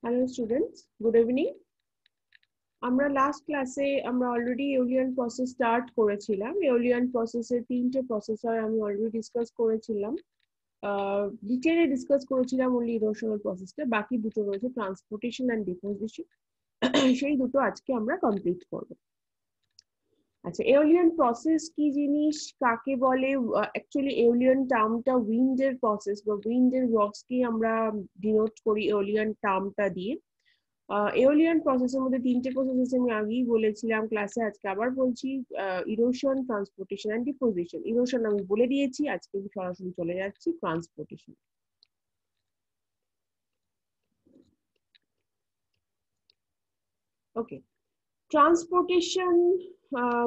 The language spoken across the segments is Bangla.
Hello students, good evening. আমরা লাস্ট ক্লাসে আমরা অলরেডি এওলিয়ান প্রসেস স্টার্ট করেছিলাম। এওলিয়ান প্রসেসের তিনটে প্রসেসর আমি অলরেডি ডিসকাস করেছিলাম। ডিটেইলে ডিসকাস করেছিলাম ওনলি ইরোশনাল প্রসেসটা, বাকি দুটো রয়েছে ট্রান্সপোর্টেশন এন্ড ডিপোজিশন। সেই দুটো আজকে আমরা কমপ্লিট করব। আচ্ছা, এওলিয়ান প্রসেস কি জিনিস, কাকে বলে? অ্যাকচুয়ালি এওলিয়ান টার্মটা উইন্ডের প্রসেস বা উইন্ডের ওয়ার্কস কে আমরা ডিনোট করি এওলিয়ান টার্মটা দিয়ে। এওলিয়ান প্রসেসের মধ্যে তিনটে প্রসেস আমি আগেই বলেছিলাম ক্লাসে, আজকে আবার বলছি। Erosion, transportation and deposition. Erosion আমি বলে দিয়েছি, আজকে সরাসরি চলে যাচ্ছি ট্রান্সপোর্টেশন। ওকে, ট্রান্সপোর্টেশন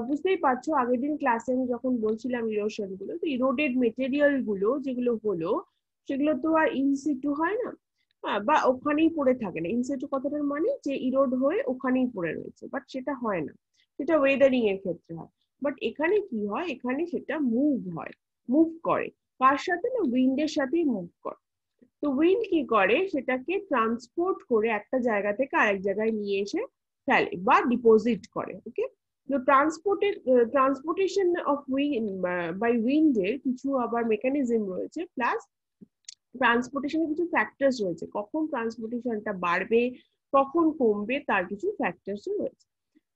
বুঝতেই পারছো, আগের দিন ক্লাসে আমি যখন বলছিলাম ইরোশন গুলো, তো ইরোডেড মেটেরিয়াল গুলো যেগুলো হলো সেগুলো তো আর ইনসিটু হয় না, বা ওখানেই পড়ে থাকে না। ইনসিটু কথাটার মানে যে ইরোড হয়ে ওখানেই পড়ে রয়েছে, বাট সেটা হয় না, সেটা ওয়েদারিং এর ক্ষেত্রে হয়। বাট এখানে কি হয়, এখানে সেটা মুভ হয়, মুভ করে। কার সাথে? না, উইন্ডের সাথেই মুভ করে। তো উইন্ড কি করে, সেটাকে ট্রান্সপোর্ট করে একটা জায়গা থেকে আরেক জায়গায় নিয়ে এসে ফেলে বা ডিপোজিট করে। ওকে, তো ট্রান্সপোর্টেশন অফ উইন্ড বাই উইন্ডের কিছু আবার মেকানিজম রয়েছে, প্লাস ট্রান্সপোর্টেশনের কিছু ফ্যাক্টরস রয়েছে। কখন ট্রান্সপোর্টেশনটা বাড়বে, কখন কমবে, তার কিছু ফ্যাক্টরস রয়েছে।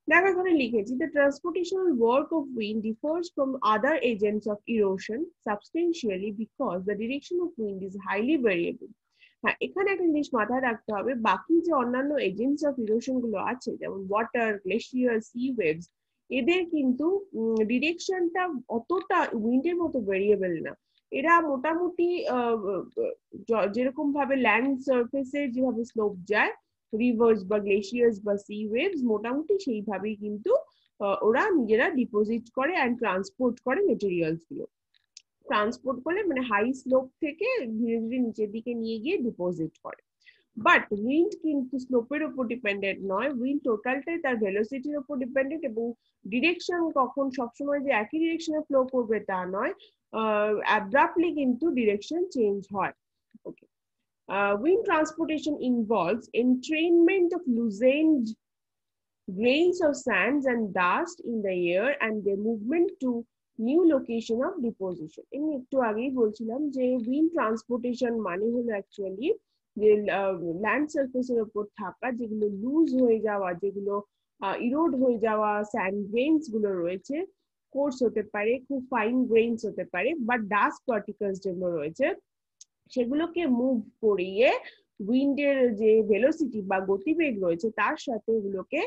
দেখো এখানে লিখেছি, the transportational work of wind differs from other agents of erosion substantially because the direction of wind is highly variable. হ্যাঁ, এখানে একটা জিনিস মাথায় রাখতে হবে, বাকি যে অন্যান্য এজেন্টস অফ ইরোশন গুলো আছে, যেমন ওয়াটার, গ্লেশিয়ার, সি ওয়েভস, এদের কিন্তু ডিরেকশনটা অতটা উইন্ডের মতো ভেরিয়েবল না। এরা মোটামুটি যেরকম ভাবে ল্যান্ড সারফেসে যেভাবে স্লোপ যায়, রিভার্স বা গ্লেশিয়ার্স বা সি ওয়েভস, মোটামুটি সেইভাবেই কিন্তু ওরা নিজেরা ডিপোজিট করে অ্যান্ড ট্রান্সপোর্ট করে মেটেরিয়ালস গুলো। ট্রান্সপোর্ট করলে মানে হাই স্লোপ থেকে ধীরে ধীরে নিচের দিকে নিয়ে গিয়ে ডিপোজিট করে। বাট উইন্ড কিন্তু স্লোপের উপর ডিপেন্ডেন্ট নয়, উইন্ড টোটালটাই তার ভেলোসিটির উপর ডিপেন্ডেন্ট, এবং ডিরেকশন কখন সবসময় যে একই ডিরেকশনে ফ্লো করবে তা নয়, অ্যাব্রাপ্টলি কিন্তু ডিরেকশন চেঞ্জ হয়। ওকে, wind transportation involves entrainment of loosened grains of sands and dust in the air and their movement to new location of deposition. আমি একটু আগেই বলছিলাম যে উইন্ড ট্রান্সপোর্টেশন মানে হলো অ্যাকচুয়ালি যে ল্যান্ড সারফেসের উপর থাকা যেগুলো লুজ হয়ে যাওয়া, যেগুলো ইরোড হয়ে যাওয়া স্যান্ড গ্রেইনস গুলো রয়েছে, কোর্স হতে পারে, খুব ফাইন গ্রেইনস হতে পারে, বা ডাস্ট পার্টিকেলস যেগুলো রয়েছে, সেগুলোকে মুভ করিয়ে উইন্ডের যে ভেলোসিটি বা গতিবেগ রয়েছে তার সাথে ওগুলোকে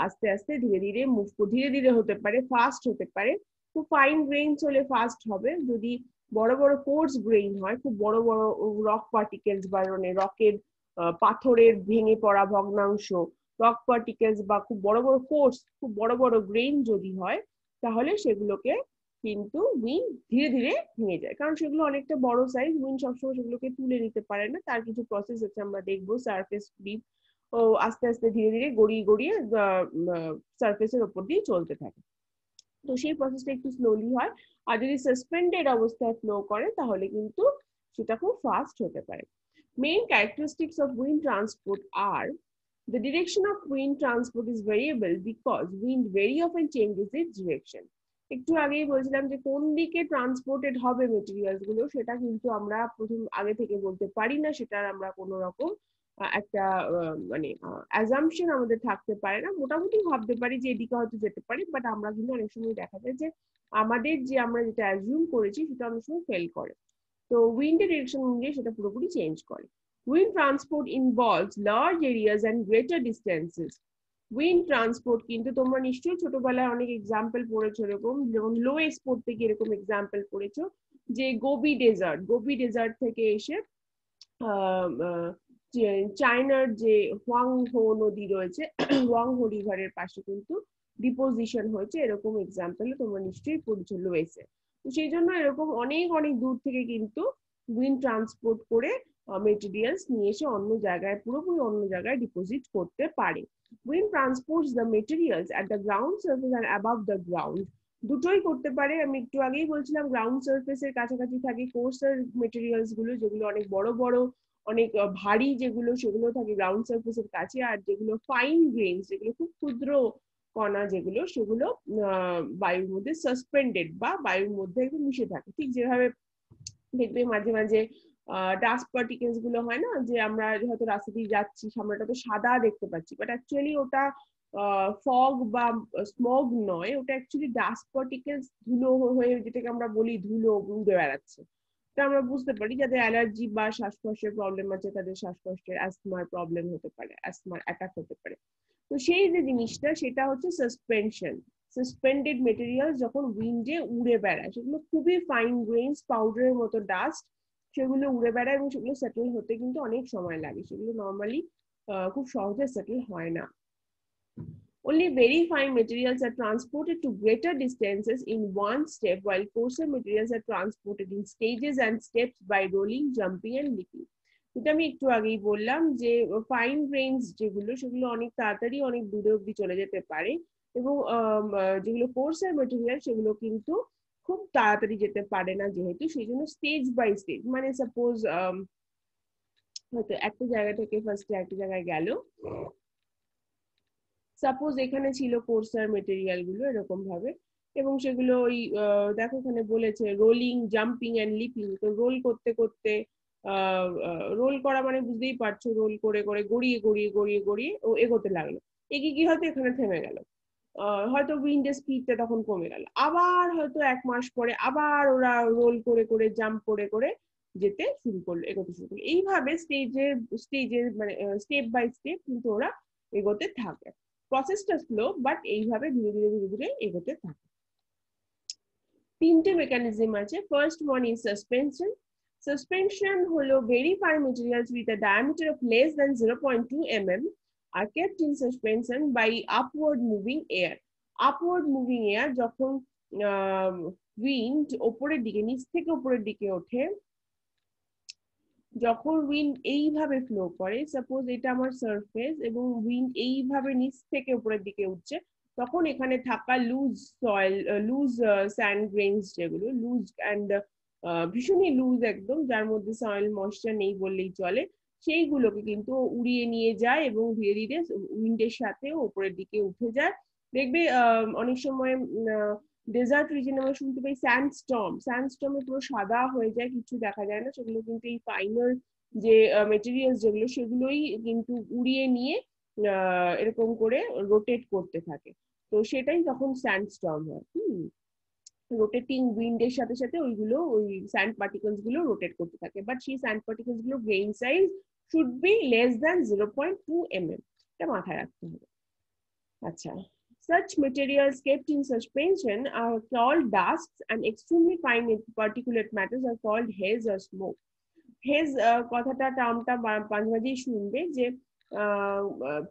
আস্তে আস্তে ধীরে ধীরে মুভ, ধীরে ধীরে হতে পারে, ফাস্ট হতে পারে। খুব ফাইন গ্রেইনস হলে ফাস্ট হবে, যদি বড় বড় কোর্স গ্রেইন হয়, খুব বড় বড় রক পার্টিকেলস বা মানে রকের পাথরের ভেঙে পড়া ভগ্নাংশ, রক পার্টিকেলস বা খুব বড় বড় কোর্স, খুব বড় বড় গ্রেইন যদি হয়, তাহলে সেগুলোকে কিন্তু উইন্ড ধীরে ধীরে নিয়ে যায়, কারণ সেগুলো অনেকটা বড় সাইজ, উইন্ড সবসময় সেগুলোকে তুলে নিতে পারে না, তার কিছু প্রসেস আছে আমরা দেখবো। সারফেস ফ্লিপ ও আস্তে আস্তে ধীরে ধীরে গড়িয়ে গড়িয়ে সারফেসের উপর দিয়ে চলতে থাকে। তো সেই প্রসেসটা একটু স্লোলি হয়, আর যদি সাসপেন্ডেড অবস্থায় ফ্লো করে তাহলে কিন্তু সেটা খুব ফাস্ট হতে পারে। Main characteristics of wind transport আর the direction of wind transport is variable because wind very often changes its direction. একটু আগেই বলছিলাম যে কোন দিকে ট্রান্সপোর্টেড হবে মেটেরিয়ালস গুলো, সেটা কিন্তু আমরা প্রথম আগে থেকে বলতে পারি না, সেটার আমরা কোনো রকম একটা মানে অ্যাজাম্পশন আমাদের থাকতে পারে না। মোটামুটি ভাবতে পারি যে এদিকে হয়তো যেতে পারি, বাট আমরা কিন্তু অনেক সময় দেখা যায় যে আমাদের যে আমরা যেটা অ্যাজিউম করেছি সেটা অনেক সময় ফেল করে। তো উইন্ডের ডিরেকশন অনুযায়ী সেটা পুরোপুরি চেঞ্জ করে। Wind transport involves large areas and greater distances. Wind transport কিন্তু তোমরা নিশ্চয়ই ছোটবেলায় অনেক এক্সাম্পল পড়েছো, এরকম যেমন লোয়েস্ট পড়তে গিয়ে এরকম এক্সাম্পল পড়েছো যে গোবি ডেজার্ট থেকে এসে চায়নার যে হোয়াংহো নদী রয়েছে, হোয়াংহো রিভারের পাশে কিন্তু ডিপোজিশন হয়েছে, এরকম এক্সাম্পল তোমরা নিশ্চয়ই পড়েছো লোয়েসে। তো সেই জন্য এরকম অনেক অনেক দূর থেকে কিন্তু উইন্ড ট্রান্সপোর্ট করে মেটেরিয়ালস নিয়ে এসে অন্য জায়গায়, পুরোপুরি অন্য জায়গায় ডিপোজিট করতে পারে। Wind transports the materials at the ground surface and above the ground. দুটোই করতে পারে। আমি একটু আগেই বলছিলাম গ্রাউন্ড সার্ফেসের কাছাকাছি থাকে কোর্সার মেটেরিয়ালস গুলো, যেগুলো অনেক বড় বড় অনেক ভারী যেগুলো সেগুলো থাকে গ্রাউন্ড সারফেসের কাছে, আর যেগুলো ফাইন গ্রেনস যেগুলো খুব ক্ষুদ্র কণা যেগুলো সেগুলো বায়ুর মধ্যে সাসপেন্ডেড বা বায়ুর মধ্যে একদম মিশে থাকে। ঠিক যেভাবে দেখবে মাঝে মাঝে ডাস্ট পার্টিকেলস গুলো হয় না, যে আমরা হয়তো রাস্তা দিয়ে যাচ্ছি সামনেটা তো সাদা দেখতে পাচ্ছি, বাট অ্যাকচুয়ালি ওটা ফগ বা স্মগ নয়, ওটা অ্যাকচুয়ালি ডাস্ট পার্টিকেলস ধুলো হয়ে, যেটাকে আমরা বলি ধুলো উড়ে বেড়াচ্ছে। তো আমরা বুঝতে পারি যাদের অ্যালার্জি বা শ্বাসকষ্টের প্রবলেম আছে তাদের শ্বাসকষ্টের অ্যাস্তমার প্রবলেম হতে পারে, অ্যাস্তমার অ্যাটাক হতে পারে। তো সেই যে জিনিসটা সেটা হচ্ছে সাসপেনশন। সাসপেন্ডেড মেটেরিয়াল যখন উইন্ডে উড়ে বেড়ায়, সেগুলো খুবই ফাইন গ্রেনস পাউডারের মতো ডাস্ট, সেগুলো উড়ে বেড়ায় এবং সেগুলো সেটেল হতে কিন্তু অনেক সময় লাগে, সেগুলো নর্মালি খুব সহজে সেটেল হয় না। Only very fine materials are transported to greater distances in one step, while coarser materials are transported in stages and steps by rolling, jumping and leaping. এটা আমি একটু আগেই বললাম যে ফাইন গ্রেনস যেগুলো সেগুলো অনেক তাড়াতাড়ি অনেক দূরে অব্দি চলে যেতে পারে, এবং যেগুলো কোর্সার মেটেরিয়াল সেগুলো কিন্তু খুব তাড়াতাড়ি যেতে পারে না, যেহেতু সেই জন্য স্টেজ বাই স্টেজ, মানে সাপোজ হয়তো একটা জায়গা থেকে ফার্স্টে একটা জায়গায় গেল, সাপোজ এখানে ছিল কোর্সার মেটেরিয়াল গুলো এরকম ভাবে, এবং সেগুলো ওই দেখো এখানে বলেছে রোলিং, জাম্পিং এন্ড লিপিং। তো রোল করতে করতে, রোল করা মানে বুঝতেই পারছো, রোল করে করে গড়িয়ে গড়িয়ে গড়িয়ে গড়িয়ে ও এগোতে লাগলো, এগিয়ে কি হয়তো এখানে থেমে গেল, হয়তো উইন্ডের স্পিডটা তখন কমে গেল, আবার হয়তো 1 মাস পরে আবার ওরা রোল করে করে জাম্প করে করে যেতে শুরু করলো, এগোতে শুরু করলো। এইভাবে স্টেজের মানে স্টেপ বাই স্টেপ কিন্তু ওরা এগোতে থাকে। প্রসেসটা স্লো, বাট এইভাবে ধীরে ধীরে ধীরে ধীরে এগোতে থাকে। তিনটে মেকানিজম আছে। First one is suspension. Suspension হলো very fine materials with a diameter of less than 0.2 mm are kept in suspension by upward moving air. Upward moving air যখন উইন্ড ওপরের দিকে, নিচ থেকে উপরের দিকে ওঠে, যখন উইন্ড এইভাবে ফ্লো করে, সাপোজ এটা আমার সারফেস এবং উইন্ড এইভাবে নিচ থেকে উপরের দিকে উঠছে, তখন এখানে থাকা loose soil, loose sand grains যেগুলো লুজ অ্যান্ড ভীষণই লুজ একদম, যার মধ্যে সয়েল ময়েশ্চার নেই বললেই চলে, সেইগুলোকে কিন্তু উড়িয়ে নিয়ে যায় এবং ধীরে ধীরে উইন্ডের সাথে উপরের দিকে উঠে যায়। দেখবে অনেক সময় ডেজার্ট রিজনে আমরা শুনতে পাই স্যান্ডস্টর্মে পুরো সাদা হয়ে যায়, কিছু দেখা যায় না, সেগুলো কিন্তু এই ফাইনাল যে মেটেরিয়ালস যেগুলো সেগুলোই কিন্তু উড়িয়ে নিয়ে এরকম করে রোটেট করতে থাকে। তো সেটাই তখন স্যান্ডস্টর্ম হয়। রোটেটিং উইন্ডের সাথে সাথে ওইগুলো ওই স্যান্ড পার্টিকেলস গুলো রোটেট করতে থাকে, বাট সেই স্যান্ড পার্টিকেলস গুলো grain size should be less than 0.2 mm, এটা মাথায় রাখতে হবে। আচ্ছা, such materials kept in suspension are called dusts, and extremely fine particulate matters are called haze or smoke. Hedge কথাটা টার্মটা মাঝে মাঝেই শুনবে, যে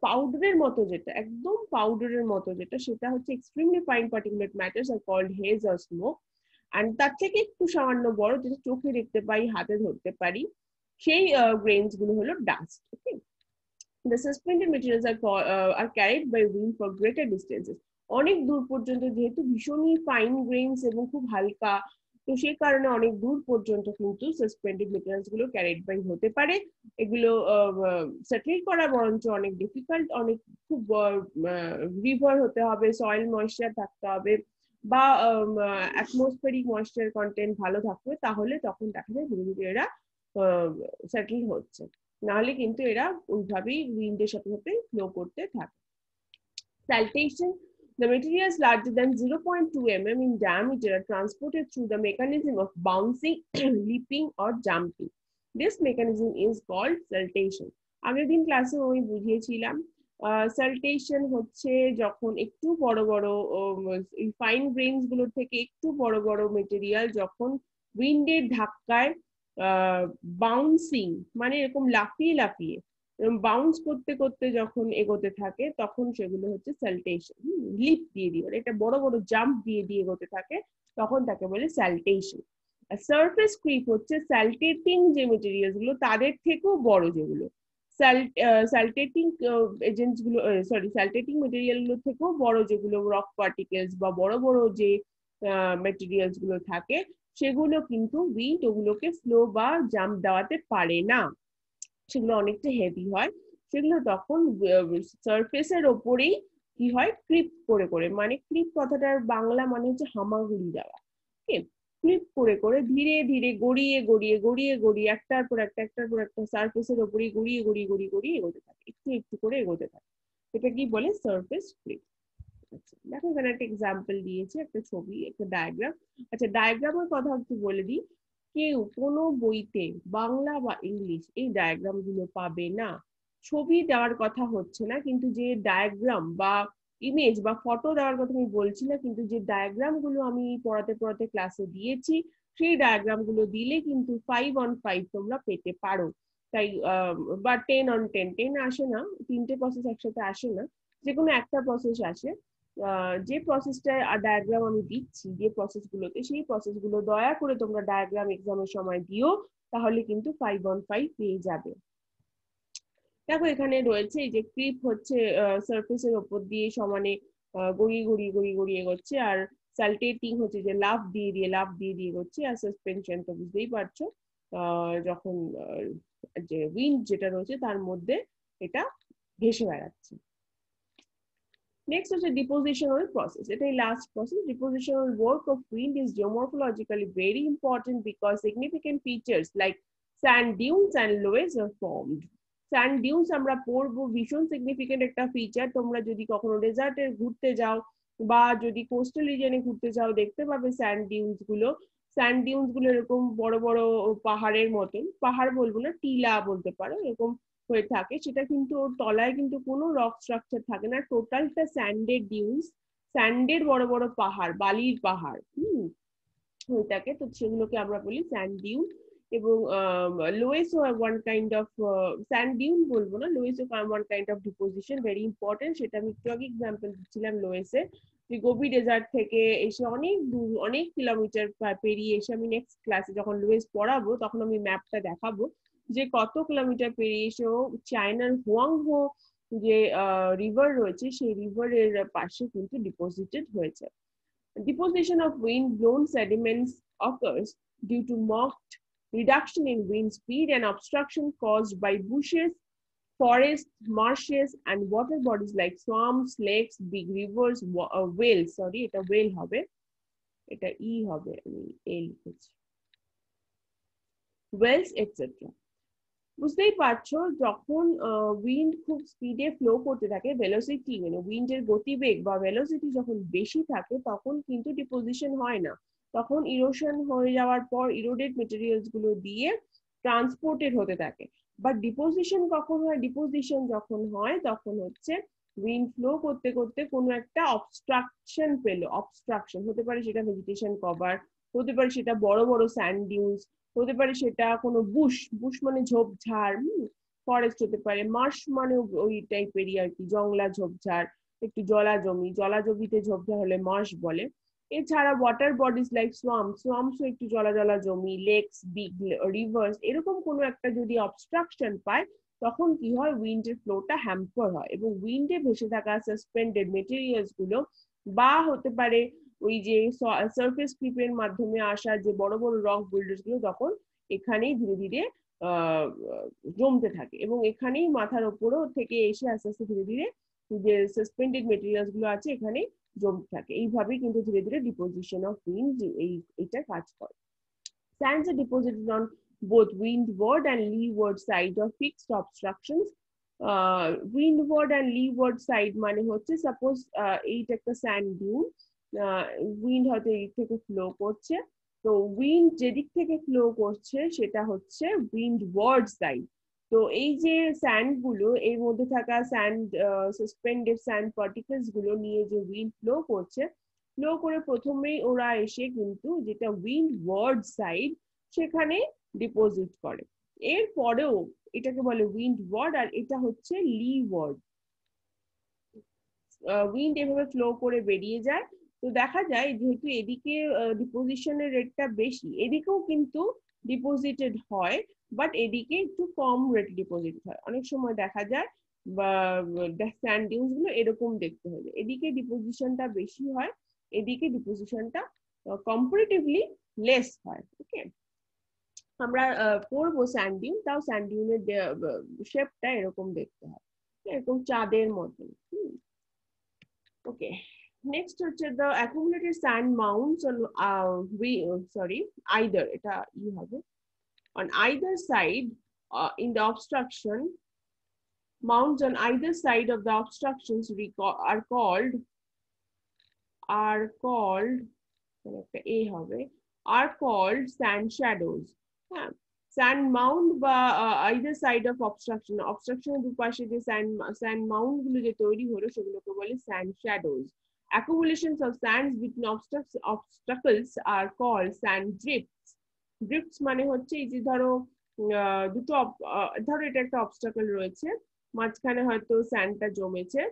পাউডারের মতো যেটা, একদম পাউডারের মতো যেটা, সেটা হচ্ছে extremely fine particulate matters are called haze or smoke. And তার থেকে একটু সামান্য বড়, যেটা চোখে দেখতে পাই, হাতে ধরতে পারি, সেই গ্রেনস গুলো হলো dust. Okay, the suspended materials are carried by wind for greater distances. অনেক দূর পর্যন্ত, যেহেতু ভীষণই ফাইন গ্রেনস এবং খুব হালকা, তো সেই কারণে অনেক দূর পর্যন্ত কিন্তু সাসপেন্ডেড মেটেরিয়ালস গুলো ক্যারিড বাই হতে পারে। এগুলো সেটেল করা বরঞ্চ অনেক ডিফিকাল্ট, অনেক খুব রিভার হতে হবে, সয়েল ময়েশ্চার থাকতে হবে, বা অ্যাটমসফেরিক ময়েশ্চার কন্টেন্ট ভালো থাকবে, তাহলে তখন দেখা যায় ধীরে ধীরে এরা সেটেল হচ্ছে, নাহলে কিন্তু এরা ওইভাবেই উইন্ডের সাথে সাথে ফ্লো করতে থাকে। Saltation: the materials larger than 0.2 mm in diameter are transported through the mechanism of bouncing, leaping or jumping. This mechanism is called saltation. আগের দিন ক্লাসে আমি বুঝিয়েছিলাম, সালটেশন হচ্ছে যখন একটু বড় বড় ফাইন গ্রেনস গুলোর থেকে একটু বড় বড় মেটেরিয়াল যখন উইন্ডের ধাক্কায় বাউন্সিং, মানে এরকম লাফিয়ে লাফিয়ে বাউন্স করতে করতে যখন এগোতে থাকে, তখন সেগুলো হচ্ছে সালটেশন। লিপ দিয়ে দিয়ে, এটা বড় বড় জাম্প দিয়ে দিয়ে এগোতে থাকে, তখন তাকে বলে সালটেশন। সারফেস ক্রিপ হচ্ছে স্যালটেটিং যে মেটেরিয়ালস গুলো তাদের থেকেও বড়, যেগুলো স্যালটেটিং এজেন্টস গুলো, সরি স্যালটেটিং মেটেরিয়াল গুলো থেকেও বড়, যেগুলো রক পার্টিকেলস বা বড় বড় যে মেটেরিয়ালস গুলো থাকে, সেগুলো কিন্তু উইন্ড ওগুলোকে ফ্লো বা জাম্প দেওয়াতে পারে না। সেগুলো অনেকটা হেভি হয়, সেগুলো তখন সারফেসের ওপরেই কি হয় ক্রিপ করে করে, মানে ক্রিপ কথাটার বাংলা মানে হচ্ছে হামাগুড়ি দেওয়া, ক্লিপ করে করে ধীরে ধীরে গড়িয়ে গড়িয়ে গড়িয়ে গড়িয়ে একটার পর একটা সারফেসের উপরেই গড়িয়ে গড়িয়ে গড়িয়ে গড়িয়ে এগোতে থাকে, একটু একটু করে এগোতে থাকে। এটা কি বলে? Surface clip. আচ্ছা দেখো এখানে একটা এক্সাম্পল দিয়েছে, একটা ছবি, একটা ডায়াগ্রাম। আচ্ছা ডায়াগ্রামের কথা একটু বলে দিই, কেউ কোনো বইতে বাংলা বা ইংলিশ এই ডায়াগ্রাম গুলো পাবে না। ছবি দেওয়ার কথা হচ্ছে না, কিন্তু যে ডায়াগ্রাম বা ইমেজ বা ফটো দেওয়ার কথা আমি বলছি না, কিন্তু যে ডায়াগ্রাম গুলো আমি পড়াতে পড়াতে ক্লাসে দিয়েছি সেই ডায়াগ্রাম গুলো দিলে কিন্তু 5 on 5 তোমরা পেতে পারো। তাই বা 10 on 10, 10 আসে না, তিনটে প্রসেস একসাথে আসে না, যে কোনো একটা প্রসেস আসে। যে প্রসেসটা ডায়াগ্রাম আমি দিচ্ছি যে প্রসেস গুলোতে, সেই প্রসেস গুলো দয়া করে তোমরা ডায়াগ্রাম এক্সামের সময় দিও, তাহলে কিন্তু 5 on 5 পেয়ে যাবে। দেখো এখানে রয়েছে এই যে ক্রিপ হচ্ছে সারফেসের উপর দিয়ে সমানে গড়িয়ে গড়িয়ে গড়িয়ে গড়িয়ে এগোচ্ছে, আর সালটেটিং হচ্ছে যে লাফ দিয়ে দিয়ে লাফ দিয়ে দিয়ে এগোচ্ছে, আর সাসপেনশন তো বুঝতেই পারছো যখন যে উইন্ড যেটা রয়েছে তার মধ্যে এটা ভেসে বেড়াচ্ছে। Next is a depositional process. It is last process. Depositional work of wind is geomorphologically very important because significant features like sand dunes and loess are formed. Sand dunes আমরা পড়বো, ভীষণ সিগনিফিকেন্ট একটা ফিচার। তোমরা যদি কখনো ডেজার্টে ঘুরতে যাও বা যদি কোস্টাল রিজনে ঘুরতে যাও দেখতে পাবে স্যান্ড ডিউনস গুলো। স্যান্ড ডিউনস গুলো এরকম বড় বড় পাহাড়ের মতন, পাহাড় বলবো না, টিলা বলতে পারো, এরকম হয়ে থাকে। সেটা কিন্তু ওর তলায় কিন্তু কোনো রক স্ট্রাকচার থাকে না, টোটালটা স্যান্ডের ডিউনস, স্যান্ডের বড় বড় পাহাড়, বালির পাহাড় হয়ে থাকে। তো সেগুলোকে আমরা বলি স্যান্ড ডিউন। এবং লোয়েসও one kind of sand dune বলবো না, লোয়েসও one kind of deposition, very important. সেটা আমি একটু আগে এক্সাম্পল দিচ্ছিলাম লোয়েসের, যে গোবি ডেজার্ট থেকে এসে অনেক দূর অনেক কিলোমিটার পেরিয়ে এসে, আমি নেক্সট ক্লাসে যখন লোয়েস পড়াবো তখন আমি ম্যাপটা দেখাবো যে কত কিলোমিটার পেরিয়ে এসেও চায়নার হুয়াংহো যে রিভার রয়েছে সেই রিভারের পাশে কিন্তু ডিপোজিটেড হয়েছে। Deposition of wind-blown sediments occurs due to marked reduction in wind speed and obstruction caused by bushes, forests, marshes, and water bodies like swamps, lakes, big rivers, whales. Sorry, এটা whale হবে, এটা ই হবে, আমি এ লিখেছি, whales, etc. বুঝতেই পারছো যখন উইন্ড খুব স্পিডে ফ্লো করতে থাকে, ভেলোসিটি মানে উইন্ডের গতিবেগ বা ভেলোসিটি যখন বেশি থাকে তখন কিন্তু ডিপোজিশন হয় না, তখন ইরোশন হয়ে যাওয়ার পর ইরোডেড মেটেরিয়ালস গুলো দিয়ে ট্রান্সপোর্টেড হতে থাকে। বাট ডিপোজিশন কখন হয়? ডিপোজিশন যখন হয় তখন হচ্ছে উইন্ড ফ্লো করতে করতে কোনো একটা অবস্ট্রাকশন পেলো, অবস্ট্রাকশন হতে পারে সেটা ভেজিটেশন কভার, হতে পারে সেটা বড় বড় স্যান্ড ডিউনস, হতে পারে সেটা কোনো বুশ, বুশ মানে ঝোপঝাড়, ফরেস্ট হতে পারে, মার্শ মানে ওই টাইপেরই আর কি, জংলা ঝোপঝাড়, একটু জলা জমি, জলা জমিতে ঝোপঝাড় হলে মার্শ বলে। এছাড়া ওয়াটার বডিজ লাইক সোয়াম্প, সোয়াম্পসও একটু জলা জলা জমি, লেকস, বিগ রিভার্স, এরকম কোনো একটা যদি অবস্ট্রাকশন পায় তখন কি হয়, উইন্ডের ফ্লোটা হ্যাম্পার হয় এবং উইন্ডে ভেসে থাকা সাসপেন্ডেড মেটেরিয়ালস গুলো বা হতে পারে ওই যে সারফেস ক্রিপের মাধ্যমে আসা যে বড় বড় রক বোল্ডার্স গুলো তখন এখানেই ধীরে ধীরে জমতে থাকে এবং এখানেই মাথার উপরও থেকে এসে আস্তে আস্তে ধীরে ধীরে যে সাসপেন্ডেড মেটেরিয়ালস গুলো আছে এখানে জমতে থাকে। এইভাবেই কিন্তু ধীরে ধীরে ডিপোজিশন অফ উইন্ড এইটা কাজ করে। Sands are deposited on both windward and leeward side of fixed obstructions. Windward and leeward side মানে হচ্ছে সাপোজ এইটা একটা স্যান্ড ডিউন, উইন্ড হয়তো এই থেকে ফ্লো করছে, তো উইন্ড যেদিক থেকে ফ্লো করছে সেটা হচ্ছে উইন্ডওয়ার্ড সাইড। তো এই যে স্যান্ড গুলো এর মধ্যে থাকা স্যান্ড সাসপেন্ডেড স্যান্ড পার্টিকেলস গুলো নিয়ে যে উইন্ড ফ্লো করছে, ফ্লো করে প্রথমেই ওরা এসে কিন্তু যেটা উইন্ডওয়ার্ড সাইড সেখানে ডিপোজিট করে। এর পরেও এটাকে বলে উইন্ডওয়ার্ড আর এটা হচ্ছে লিওয়ার্ড। উইন্ড এভাবে ফ্লো করে বেরিয়ে যায়, তো দেখা যায় যেহেতু এদিকে ডিপোজিশনের রেটটা বেশি, এদিকেও কিন্তু ডিপোজিটেড হয়, বাট এদিকে একটু কম রেট ডিপোজিট হয়। অনেক সময় দেখা যায় বা স্যান্ড ডিউনস গুলো এরকম দেখতে হবে, এদিকে ডিপোজিশনটা বেশি হয়, এদিকে ডিপোজিশনটা কম্পারেটিভলি লেস হয়। ওকে, আমরা পড়বো স্যান্ড ডিউন, তাও স্যান্ড ডিউনের শেপটা এরকম দেখতে হয়, এরকম চাঁদের মতন। ওকে, নেক্সট হচ্ছে the accumulated sand mounds on either, এটা ই হবে, on either side in the obstruction, mounds on either side of the obstructions are called একটা a হবে, are called sand shadows. হ্যাঁ, sand mound বা either side of obstruction, obstruction এর দুপাশে যে sand mound গুলো যে তৈরি হলো সেগুলোকে বলে sand shadows. Accumulations of sands between obstacles are called sand drifts. Drifts মানে হচ্ছে এই যে ধরো দুটো ধরো এটা একটা অবস্টাকল রয়েছে, মাঝখানে হয়তো স্যান্ডটা জমেছে,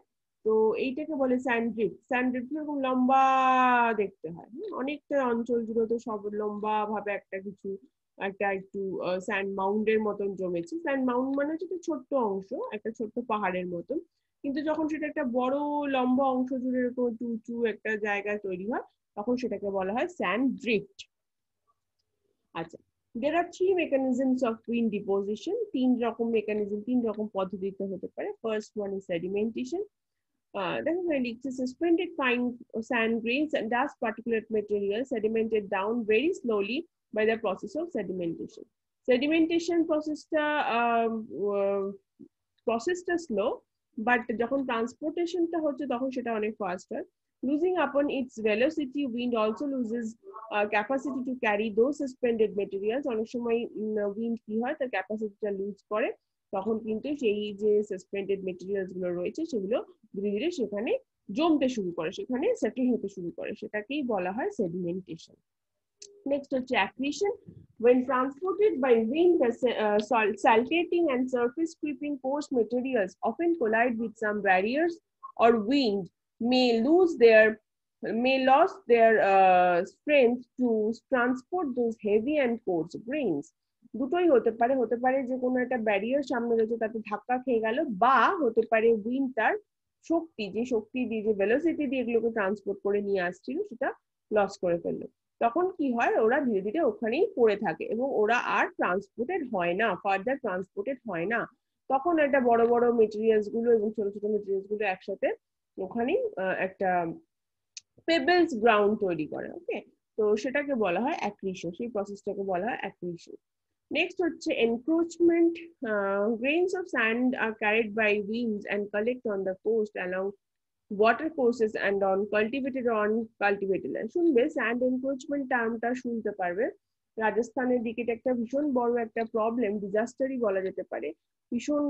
তো এইটাকে বলে স্যান্ড ড্রিফট। স্যান্ড ড্রিফট এরকম লম্বা দেখতে হয়, অনেকটা অঞ্চল জুড়ে তো সব লম্বা ভাবে একটা কিছু একটা একটু স্যান্ড মাউন্ডের মতন জমেছে। স্যান্ড মাউন্ড মানে হচ্ছে একটা ছোট্ট অংশ, একটা ছোট্ট পাহাড়ের মতন, কিন্তু যখন সেটা একটা বড় লম্বা অংশ জুড়ে এরকম একটু উঁচু একটা জায়গায় তৈরি হয় তখন সেটাকে বলা হয় স্যান্ড ড্রিফট। আচ্ছা, there are three mechanisms of wind deposition. তিন রকম মেকানিজম, তিন রকম পদ্ধতিতে হতে পারে। First one is sedimentation. That is when it's a suspended fine sand grains and dust particulate material sedimented down very slowly by the process of sedimentation. Sedimentation processটা slow, but যখন ট্রান্সপোর্টেশনটা হচ্ছে তখন সেটা অনেক ফাস্টার। Losing upon its velocity, wind also loses capacity to carry those suspended materials. অনেক সময় wind কি হয়, তার ক্যাপাসিটিটা লুজ করে, তখন কিন্তু সেই যে সাসপেন্ডেড মেটেরিয়ালস গুলো রয়েছে সেগুলো ধীরে ধীরে সেখানে জমতে শুরু করে, সেখানে সেটেল হতে শুরু করে, সেটাকেই বলা হয় সেডিমেন্টেশন। Next হচ্ছে accretion. When transported by wind, saltating and surface creeping coarse materials often collide with some barriers or wind may lose their strength to transport those heavy and coarse grains. দুটোই হতে পারে, হতে পারে যে কোনো একটা ব্যারিয়ার সামনে রয়েছে তাতে ধাক্কা খেয়ে গেল, বা হতে পারে উইন্ড তার শক্তি, যে শক্তি দিয়ে যে ভেলোসিটি দিয়ে এগুলোকে ট্রান্সপোর্ট করে নিয়ে আসছিল সেটা লস করে ফেললো। তখন কি হয়, ওরা ধীরে ধীরে ওখানেই পড়ে থাকে এবং ওরা আর ট্রান্সপোর্টেড হয় না, ফার্দার ট্রান্সপোর্টেড হয় না। তখন একটা বড় বড় মেটেরিয়ালস গুলো এবং ছোট ছোট মেটেরিয়ালস গুলো একসাথে ওখানেই একটা পেবলস গ্রাউন্ড তৈরি করে। ওকে, তো সেটাকে বলা হয় অ্যাক্রিশন, সেই প্রসেসটাকে বলা হয় অ্যাক্রিশন। নেক্সট হচ্ছে encroachment. Grains of sand are carried by winds and collect on the coast along water courses and on cultivated or uncultivated land. শুনবে স্যান্ড এনক্রোচমেন্ট টার্মটা শুনতে পারবে, রাজস্থানের দিকে এটা একটা ভীষণ বড় একটা প্রবলেম, ডিজাস্টারই বলা যেতে পারে। ভীষণ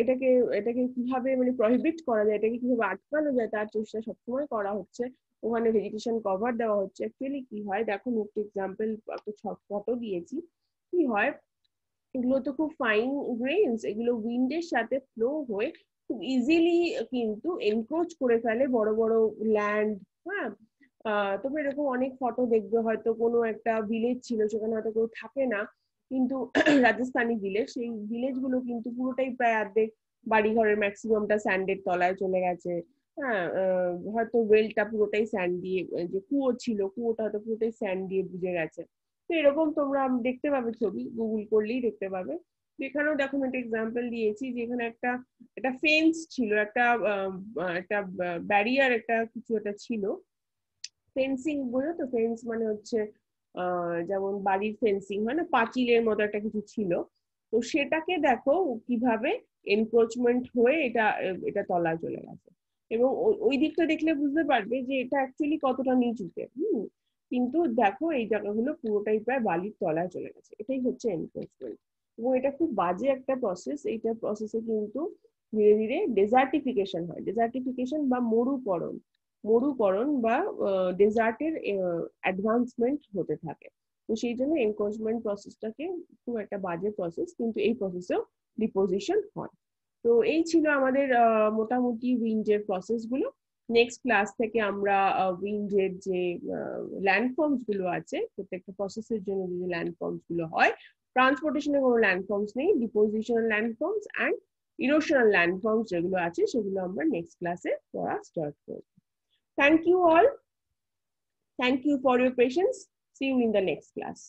এটাকে এটাকে কিভাবে মানে প্রহিবিট করা যায়, এটাকে কিভাবে আটকানো যায় তার চেষ্টা সবসময় করা হচ্ছে। ওখানে ভেজিটেশন কভার দেওয়া হচ্ছে। অ্যাকচুয়ালি কি হয় দেখো, আমি একটা এক্সাম্পল, একটা ফটো দিয়েছি। কি হয়, এগুলো তো খুব ফাইন গ্রেনস, এগুলো উইন্ডের সাথে ফ্লো হয়ে খুব ইজিলি কিন্তু এনক্রোচ করে ফেলে বড় বড় ল্যান্ড। হ্যাঁ, তোমরা এরকম অনেক ফটো দেখবে, হয়তো কোনো একটা ভিলেজ ছিল সেখানে হয়তো কেউ থাকে না, কিন্তু রাজস্থানি ভিলেজ, সেই ভিলেজ গুলো কিন্তু পুরোটাই প্রায় অর্ধেক বাড়িঘরের ম্যাক্সিমামটা স্যান্ডের তলায় চলে গেছে। হ্যাঁ, হয়তো ওয়েলটা পুরোটাই স্যান্ড দিয়ে, যে কুয়ো ছিল কুয়োটা হয়তো পুরোটাই স্যান্ড দিয়ে বুঝে গেছে। তো এরকম তোমরা দেখতে পাবে, ছবি গুগল করলেই দেখতে পাবে। এখানেও দেখো আমি একটা এক্সাম্পল দিয়েছি, যেখানে একটা একটা ফেন্স ছিল, একটা ব্যারিয়ার, একটা কিছু একটা ছিল, ফেন্সিং বোঝো তো, ফেন্স মানে হচ্ছে যেমন বাড়ির ফেন্সিং হয় না, পাঁচিলের মতো একটা কিছু ছিল। তো সেটাকে দেখো কিভাবে এনক্রোচমেন্ট হয়ে এটা এটা তলায় চলে গেছে, এবং ওই দিকটা দেখলে বুঝতে পারবে যে এটা অ্যাকচুয়ালি কতটা নিচুতে। কিন্তু দেখো এই জায়গাগুলো পুরোটাই প্রায় বালির তলায় চলে গেছে, এটাই হচ্ছে এনক্রোচমেন্ট। এবং এটা খুব বাজে একটা প্রসেস। এইটা প্রসেসে কিন্তু ধীরে ধীরে ডেজার্টিফিকেশন হয়, ডেজার্টিফিকেশন বা মরুকরণ বা ডেজার্টের অ্যাডভান্সমেন্ট হতে থাকে। তো সেই জন্য এনক্রোচমেন্ট প্রসেসটাকে খুব একটা বাজে প্রসেস, কিন্তু এই প্রসেসেও ডিপোজিশন হয়। তো এই ছিল আমাদের মোটামুটি উইন্ডের প্রসেস গুলো। নেক্সট ক্লাস থেকে আমরা উইন্ডের যে ল্যান্ডফর্মস গুলো আছে, প্রত্যেকটা প্রসেসের জন্য যে ল্যান্ডফর্মস গুলো হয়, ট্রান্সপোর্টেশনে কোনো ল্যান্ডফর্মস নেই, ডিপোজিশনাল ল্যান্ডফর্মস অ্যান্ড ইরোশনাল ল্যান্ডফর্মস যেগুলো আছে সেগুলো আমরা নেক্সট ক্লাসে পড়া স্টার্ট করব। Thank you all. Thank you for your patience. See you in the next class.